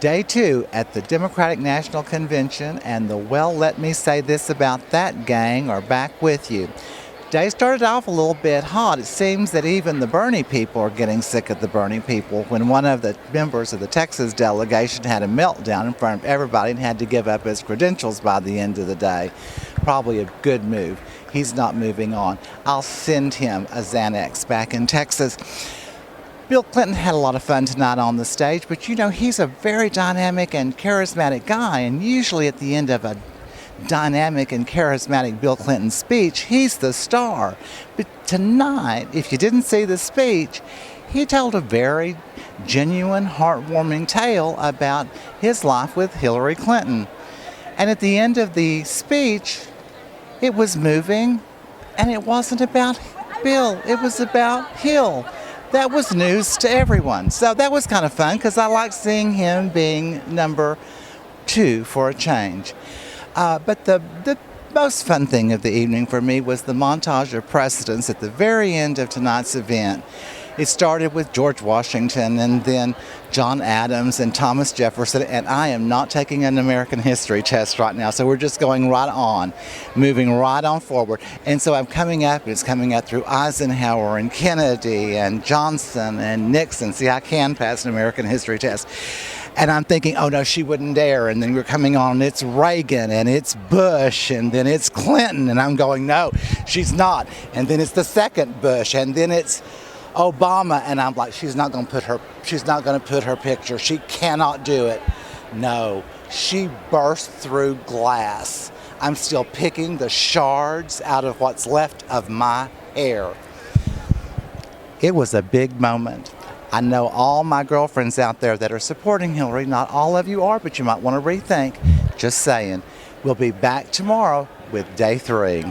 Day 2 at the Democratic National Convention, and the well, let me say this about that gang are back with you. Day started off a little bit hot. It seems that even the Bernie people are getting sick of the Bernie people when one of the members of the Texas delegation had a meltdown in front of everybody and had to give up his credentials by the end of the day. Probably a good move. He's not moving on. I'll send him a Xanax back in Texas. Bill Clinton had a lot of fun tonight on the stage, but you know, he's a very dynamic and charismatic guy, and usually at the end of a dynamic and charismatic Bill Clinton speech, he's the star. But tonight, if you didn't see the speech, he told a very genuine, heartwarming tale about his life with Hillary Clinton. And at the end of the speech, it was moving, and it wasn't about Bill, it was about Hill. That was news to everyone. So that was kind of fun because I like seeing him being number 2 for a change. But the most fun thing of the evening for me was the montage of presidents at the very end of tonight's event. It started with George Washington and then John Adams and Thomas Jefferson, and I am not taking an American history test right now, so we're just going right on, moving right on forward. And so I'm coming up, it's coming up through Eisenhower and Kennedy and Johnson and Nixon. See, I can pass an American history test. And I'm thinking, oh no, she wouldn't dare. And then we're coming on, it's Reagan, and it's Bush, and then it's Clinton. And I'm going, no, she's not. And then it's the second Bush, and then it's Obama. And I'm like, she's not going to put her picture. She cannot do it. No, she burst through glass. I'm still picking the shards out of what's left of my hair. It was a big moment. I know all my girlfriends out there that are supporting Hillary. Not all of you are, but you might want to rethink. Just saying. We'll be back tomorrow with Day 3.